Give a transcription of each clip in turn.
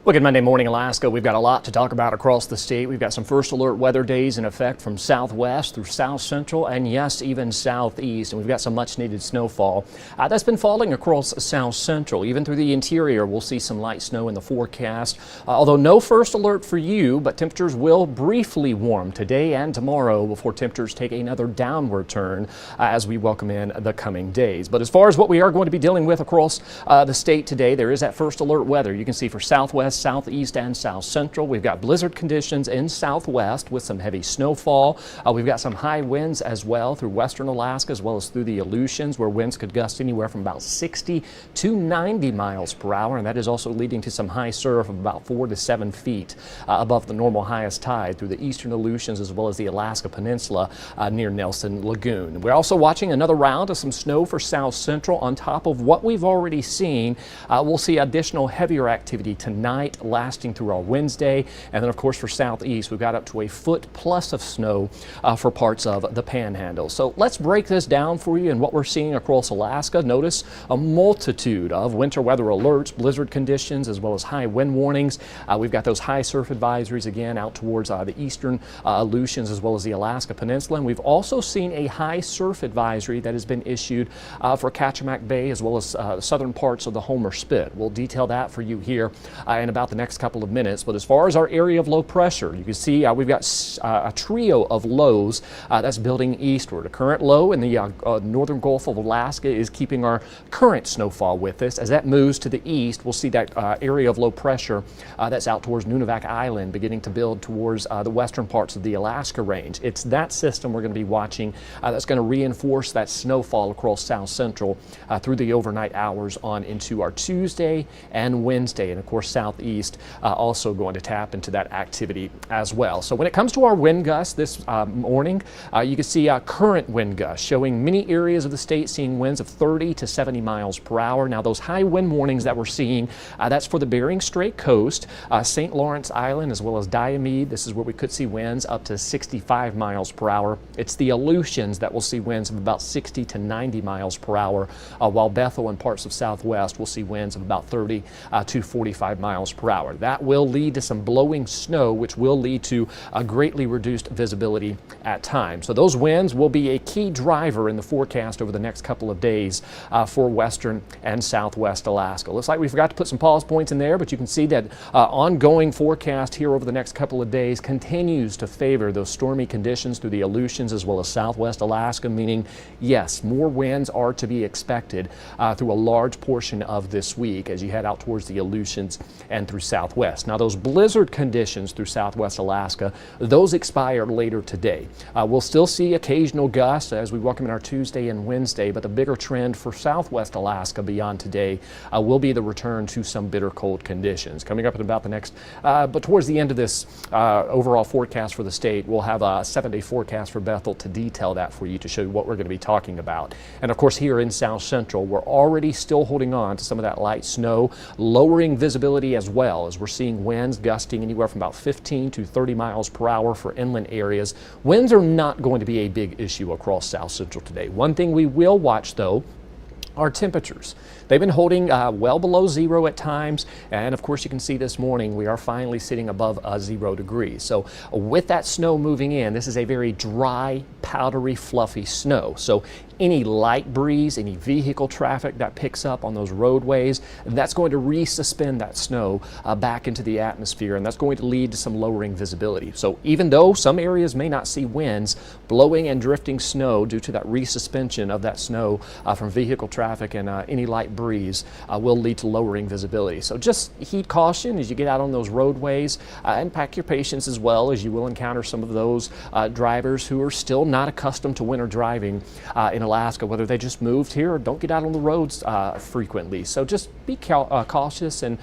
Look at Monday morning Alaska. We've got a lot to talk about across the state. We've got some first alert weather days in effect from southwest through south central and yes, even southeast. And we've got some much needed snowfall that's been falling across south central. Even through the interior, we'll see some light snow in the forecast. Although no first alert for you, but temperatures will briefly warm today and tomorrow before temperatures take another downward turn as we welcome in the coming days. But as far as what we are going to be dealing with across the state today, there is that first alert weather. You can see for southwest, southeast, and south central. We've got blizzard conditions in southwest with some heavy snowfall. We've got some high winds as well through western Alaska as well as through the Aleutians, where winds could gust anywhere from about 60 to 90 miles per hour, and that is also leading to some high surf of about 4 to 7 feet above the normal highest tide through the eastern Aleutians as well as the Alaska Peninsula near Nelson Lagoon. We're also watching another round of some snow for south central on top of what we've already seen. We'll see additional heavier activity tonight lasting through our Wednesday, and then of course for southeast we've got up to a foot plus of snow for parts of the Panhandle. So let's break this down for you and what we're seeing across Alaska. Notice a multitude of winter weather alerts, blizzard conditions, as well as high wind warnings. We've got those high surf advisories again out towards the eastern Aleutians as well as the Alaska Peninsula, and we've also seen a high surf advisory that has been issued for Kachemak Bay as well as southern parts of the Homer Spit. We'll detail that for you here in about the next couple of minutes. But as far as our area of low pressure, you can see we've got a trio of lows that's building eastward. A current low in the northern Gulf of Alaska is keeping our current snowfall with us. As that moves to the east, we'll see that area of low pressure that's out towards Nunivak Island beginning to build towards the western parts of the Alaska Range. It's that system we're going to be watching that's going to reinforce that snowfall across south central through the overnight hours on into our Tuesday and Wednesday, and of course southeast also going to tap into that activity as well. So when it comes to our wind gusts this morning, you can see current wind gusts showing many areas of the state seeing winds of 30 to 70 miles per hour. Now those high wind warnings that we're seeing, that's for the Bering Strait coast, St. Lawrence Island as well as Diomede. This is where we could see winds up to 65 miles per hour. It's the Aleutians that will see winds of about 60 to 90 miles per hour, while Bethel and parts of southwest will see winds of about 30 to 45 miles per hour. That will lead to some blowing snow, which will lead to a greatly reduced visibility at times. So those winds will be a key driver in the forecast over the next couple of days for western and southwest Alaska. Looks like we forgot to put some pause points in there, but you can see that ongoing forecast here over the next couple of days continues to favor those stormy conditions through the Aleutians as well as southwest Alaska, meaning yes, more winds are to be expected through a large portion of this week as you head out towards the Aleutians and through southwest. Now those blizzard conditions through southwest Alaska, those expire later today. We'll still see occasional gusts as we welcome in our Tuesday and Wednesday, but the bigger trend for southwest Alaska beyond today will be the return to some bitter cold conditions. Coming up in about the next, but towards the end of this overall forecast for the state, we'll have a 7-day forecast for Bethel to detail that for you to show you what we're going to be talking about. And of course here in south central, we're already still holding on to some of that light snow, lowering visibility as well as we're seeing winds gusting anywhere from about 15 to 30 miles per hour for inland areas. Winds are not going to be a big issue across south central today. One thing we will watch though are temperatures. They've been holding well below zero at times, and of course you can see this morning we are finally sitting above 0 degrees. So with that snow moving in, this is a very dry, powdery, fluffy snow. So any light breeze, any vehicle traffic that picks up on those roadways, that's going to resuspend that snow back into the atmosphere, and that's going to lead to some lowering visibility. So even though some areas may not see winds, blowing and drifting snow due to that resuspension of that snow from vehicle traffic and any light breeze will lead to lowering visibility. So just heed caution as you get out on those roadways and pack your patience as well, as you will encounter some of those drivers who are still not accustomed to winter driving in Alaska, whether they just moved here or don't get out on the roads frequently. So just be cautious and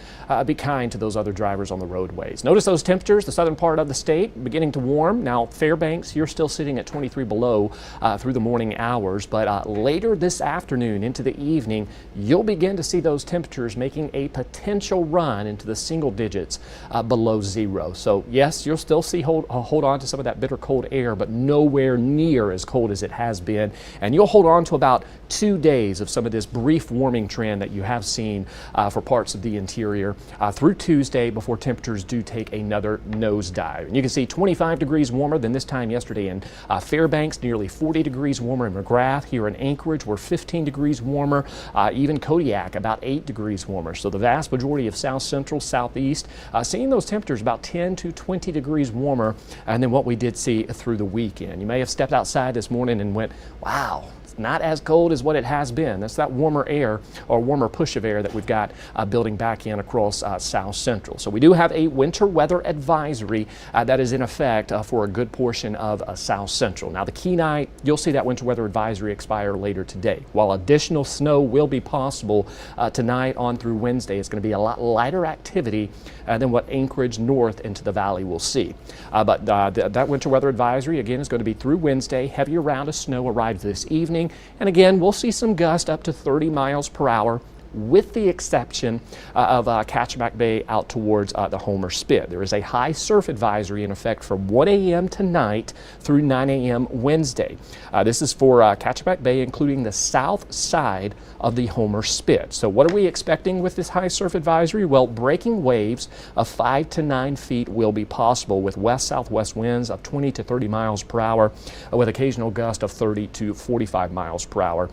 be kind to those other drivers on the roadways. Notice those temperatures, the southern part of the state beginning to warm. Now Fairbanks, you're still sitting at 23 below through the morning hours, but later this afternoon into the evening, you'll begin to see those temperatures making a potential run into the single digits below zero. So yes, you'll still see hold on to some of that bitter cold air, but nowhere near as cold as it has been. And you'll hold on to about 2 days of some of this brief warming trend that you have seen for parts of the interior through Tuesday before temperatures do take another nosedive. And you can see 25 degrees warmer than this time yesterday in Fairbanks, nearly 40 degrees warmer in McGrath. Here in Anchorage, we're 15 degrees warmer. Even Kodiak, about 8 degrees warmer. So the vast majority of south central, southeast, seeing those temperatures about 10 to 20 degrees warmer than what we did see through the weekend. You may have stepped outside this morning and went, wow, not as cold as what it has been. That's that warmer air or warmer push of air that we've got building back in across south central. So we do have a winter weather advisory that is in effect for a good portion of south central. Now the Kenai, you'll see that winter weather advisory expire later today. While additional snow will be possible tonight on through Wednesday, it's going to be a lot lighter activity than what Anchorage north into the valley will see. But that winter weather advisory again is going to be through Wednesday. Heavier round of snow arrives this evening. And again, we'll see some gusts up to 30 miles per hour, with the exception of Kachemak Bay out towards the Homer Spit. There is a high surf advisory in effect from 1 a.m. tonight through 9 a.m. Wednesday. This is for Kachemak Bay, including the south side of the Homer Spit. So what are we expecting with this high surf advisory? Well, breaking waves of 5 to 9 feet will be possible with west-southwest winds of 20 to 30 miles per hour with occasional gust of 30 to 45 miles per hour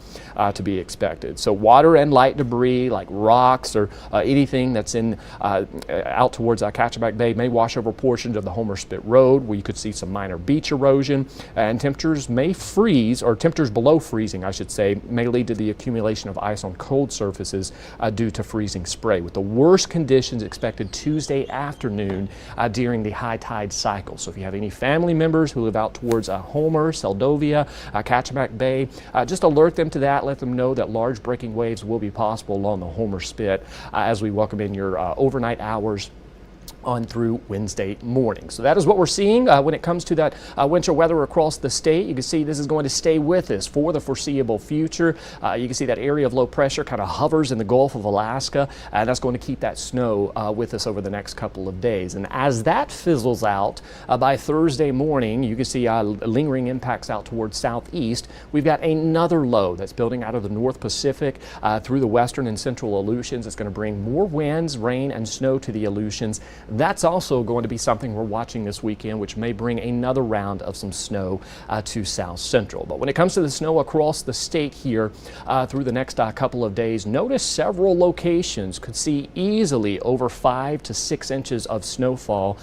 to be expected. So water and light debris like rocks or anything that's in out towards Kachemak Bay may wash over portions of the Homer Spit Road, where you could see some minor beach erosion, and temperatures may freeze, or temperatures below freezing I should say, may lead to the accumulation of ice on cold surfaces due to freezing spray, with the worst conditions expected Tuesday afternoon during the high tide cycle. So if you have any family members who live out towards Homer, Seldovia, Kachemak Bay, just alert them to that, let them know that large breaking waves will be possible along the Homer Spit as we welcome in your overnight hours on through Wednesday morning. So that is what we're seeing when it comes to that winter weather across the state. You can see this is going to stay with us for the foreseeable future. You can see that area of low pressure kind of hovers in the Gulf of Alaska, and that's going to keep that snow with us over the next couple of days. And as that fizzles out by Thursday morning, you can see lingering impacts out towards southeast. We've got another low that's building out of the North Pacific through the western and central Aleutians. It's going to bring more winds, rain, and snow to the Aleutians. That's also going to be something we're watching this weekend, which may bring another round of some snow to south central. But when it comes to the snow across the state here through the next couple of days, notice several locations could see easily over 5 to 6 inches of snowfall.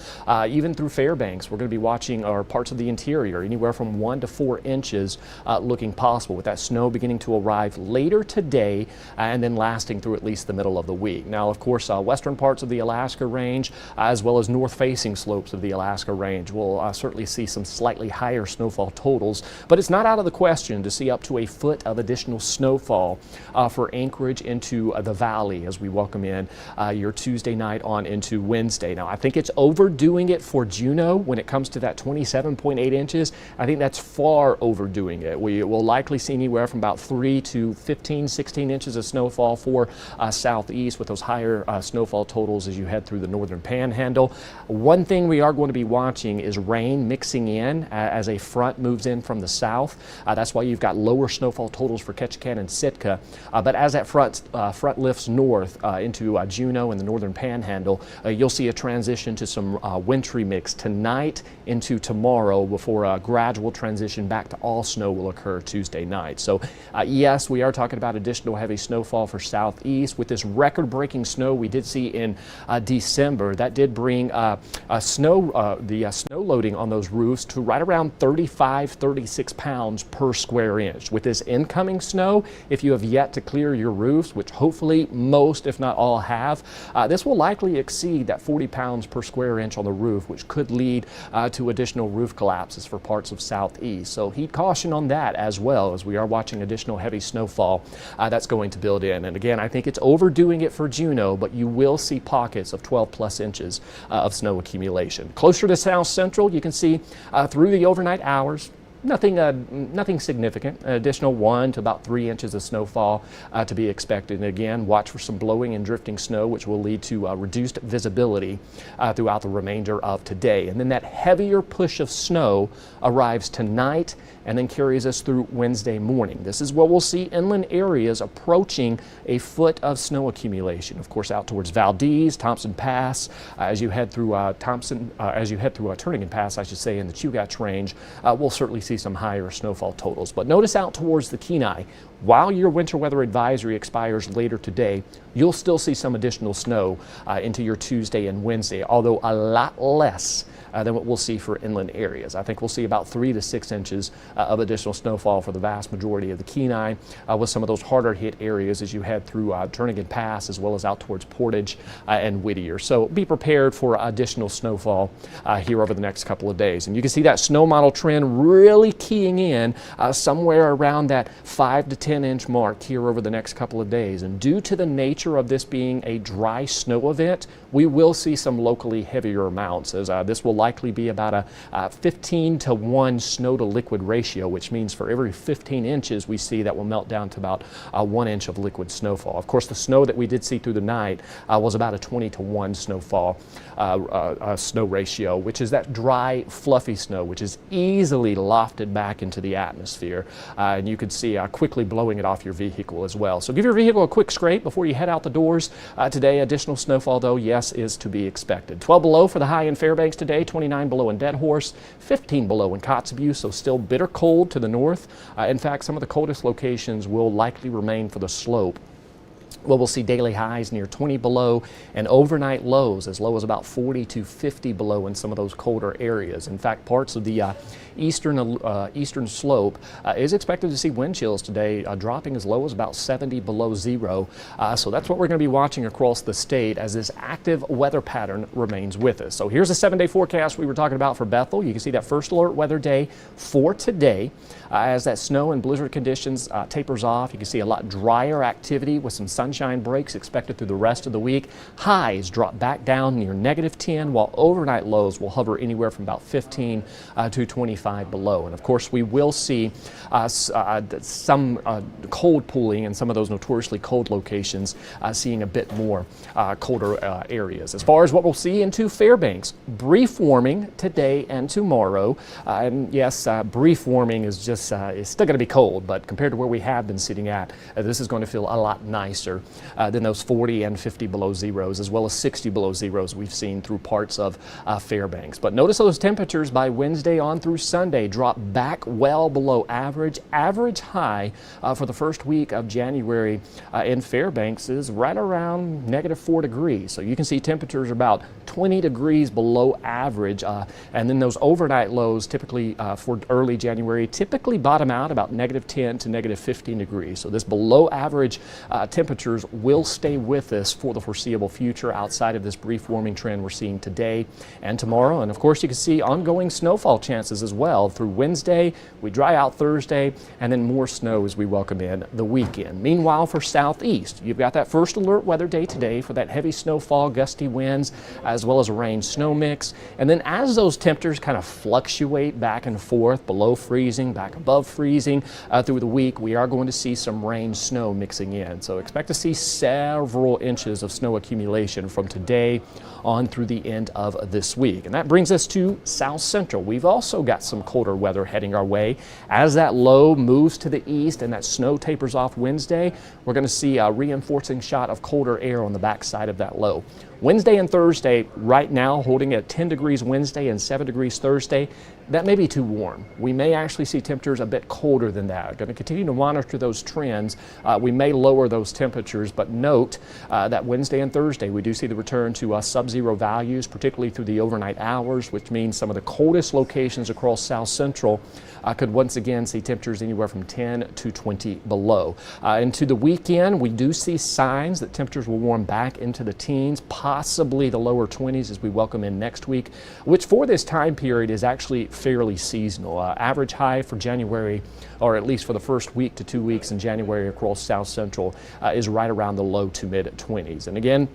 Even through Fairbanks, we're going to be watching parts of the interior, anywhere from 1 to 4 inches looking possible, with that snow beginning to arrive later today and then lasting through at least the middle of the week. Now, of course, western parts of the Alaska range, as well as north-facing slopes of the Alaska range, we'll certainly see some slightly higher snowfall totals, but it's not out of the question to see up to a foot of additional snowfall for Anchorage into the valley as we welcome in your Tuesday night on into Wednesday. Now, I think it's overdoing it for Juneau when it comes to that 27.8 inches. I think that's far overdoing it. We will likely see anywhere from about 3 to 15, 16 inches of snowfall for southeast, with those higher snowfall totals as you head through the northern Panhandle. One thing we are going to be watching is rain mixing in as a front moves in from the south. That's why you've got lower snowfall totals for Ketchikan and Sitka. But as that front lifts north into Juneau and the northern Panhandle, you'll see a transition to some wintry mix tonight into tomorrow before a gradual transition back to all snow will occur Tuesday night. So yes, we are talking about additional heavy snowfall for southeast with this record-breaking snow we did see in December. That did bring the snow loading on those roofs to right around 35, 36 pounds per square inch. With this incoming snow, if you have yet to clear your roofs, which hopefully most, if not all, have, this will likely exceed that 40 pounds per square inch on the roof, which could lead to additional roof collapses for parts of southeast. So heed caution on that as well, as we are watching additional heavy snowfall that's going to build in. And again, I think it's overdoing it for Juneau, but you will see pockets of 12 plus inches of snow accumulation. Closer to south central, you can see through the overnight hours, Nothing significant. An additional 1 to about 3 inches of snowfall to be expected. And again, watch for some blowing and drifting snow, which will lead to reduced visibility throughout the remainder of today. And then that heavier push of snow arrives tonight and then carries us through Wednesday morning. This is where we'll see inland areas approaching a foot of snow accumulation. Of course, out towards Valdez, Thompson Pass, as you head through Turnagain Pass, I should say, in the Chugach Range, we'll certainly see some higher snowfall totals. But notice out towards the Kenai, while your winter weather advisory expires later today, you'll still see some additional snow into your Tuesday and Wednesday, although a lot less than what we'll see for inland areas. I think we'll see about 3 to 6 inches of additional snowfall for the vast majority of the Kenai, with some of those harder hit areas as you head through Turnagain Pass, as well as out towards Portage and Whittier. So be prepared for additional snowfall here over the next couple of days. And you can see that snow model trend really keying in somewhere around that 5 to 10 inch mark here over the next couple of days. And due to the nature of this being a dry snow event, we will see some locally heavier amounts, as this will likely be about a 15 to 1 snow to liquid ratio, which means for every 15 inches we see, that will melt down to about 1 inch of liquid snowfall. Of course, the snow that we did see through the night was about a 20 to 1 snowfall snow ratio, which is that dry, fluffy snow, which is easily lofted back into the atmosphere. And you can see quickly blowing it off your vehicle as well. So give your vehicle a quick scrape before you head out the doors today. Additional snowfall, though, yes, is to be expected. 12 below for the high in Fairbanks today, 29 below in Dead Horse, 15 below in Kotzebue, so still bitter cold to the north. In fact, some of the coldest locations will likely remain for the slope. Well, we'll see daily highs near 20 below and overnight lows as low as about 40 to 50 below in some of those colder areas. In fact, parts of the eastern slope is expected to see wind chills today dropping as low as about 70 below zero. So that's what we're going to be watching across the state as this active weather pattern remains with us. So here's a 7-day forecast we were talking about for Bethel. You can see that first alert weather day for today as that snow and blizzard conditions tapers off. You can see a lot drier activity with some sunshine breaks expected through the rest of the week. Highs drop back down near -10, while overnight lows will hover anywhere from about 15 to 25 below. And of course, we will see some cold pooling in some of those notoriously cold locations, seeing a bit more colder areas. As far as what we'll see into Fairbanks, brief warming today and tomorrow. And yes, brief warming is just it's still going to be cold, but compared to where we have been sitting at, this is going to feel a lot nicer than those 40 and 50 below zeros, as well as 60 below zeros we've seen through parts of Fairbanks. But notice those temperatures by Wednesday on through Sunday drop back well below average. Average high for the first week of January in Fairbanks is right around -4 degrees. So you can see temperatures about 20 degrees below average. And then those overnight lows typically for early January typically bottom out about -10 to -15 degrees. So this below average temperatures will stay with us for the foreseeable future outside of this brief warming trend we're seeing today and tomorrow. And of course, you can see ongoing snowfall chances as well through Wednesday. We dry out Thursday, and then more snow as we welcome in the weekend. Meanwhile, for southeast, you've got that first alert weather day today for that heavy snowfall, gusty winds, as well as a rain snow mix. And then as those temperatures kind of fluctuate back and forth below freezing, back above freezing through the week, we are going to see some rain snow mixing in. So expect to see several inches of snow accumulation from today on through the end of this week. And that brings us to South Central. We've also got some colder weather heading our way. As that low moves to the east and that snow tapers off Wednesday, we're going to see a reinforcing shot of colder air on the backside of that low. Wednesday and Thursday right now holding at 10 degrees Wednesday and 7 degrees Thursday. That may be too warm. We may actually see temperatures a bit colder than that. Going to continue to monitor those trends. We may lower those temperatures, but note that Wednesday and Thursday we do see the return to sub-zero values, particularly through the overnight hours, which means some of the coldest locations across South Central could once again see temperatures anywhere from 10 to 20 below. Into the weekend, we do see signs that temperatures will warm back into the teens, possibly the lower 20s as we welcome in next week, which for this time period is actually fairly seasonal. Average high for January, or at least for the first week to 2 weeks in January across South Central, is right around the low to mid 20s. And again,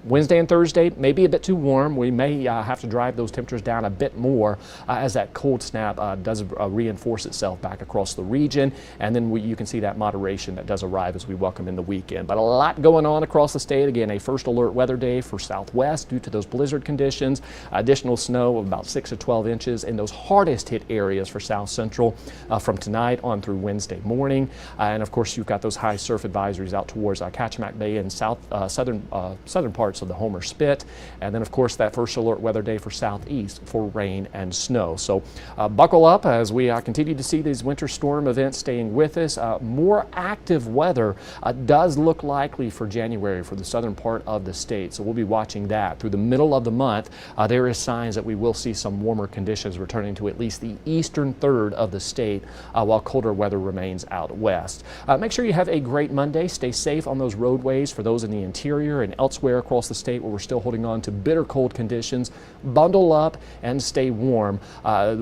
Wednesday and Thursday may be a bit too warm. We may have to drive those temperatures down a bit more as that cold snap does reinforce itself back across the region. And then you can see that moderation that does arrive as we welcome in the weekend. But a lot going on across the state. Again, a first alert weather day for Southwest due to those blizzard conditions. Additional snow of about 6 to 12 inches in those hardest hit areas for South Central from tonight on through Wednesday morning. And of course, you've got those high surf advisories out towards Kachemak Bay and southern parts of the Homer Spit. And then, of course, that first alert weather day for Southeast for rain and snow. So buckle up as we continue to see these winter storm events staying with us. More active weather does look likely for January for the southern part of the state. So we'll be watching that through the middle of the month. There is signs that we will see some warmer conditions returning to at least the eastern third of the state while colder weather remains out west. Make sure you have a great Monday. Stay safe on those roadways for those in the interior and elsewhere across the state where we're still holding on to bitter cold conditions. Bundle up and stay warm.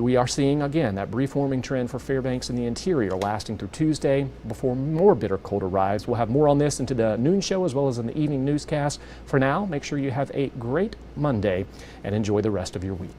We are seeing again that brief warming trend for Fairbanks in the interior lasting through Tuesday before more bitter cold arrives. We'll have more on this into the noon show as well as in the evening newscast. For now, make sure you have a great Monday and enjoy the rest of your week.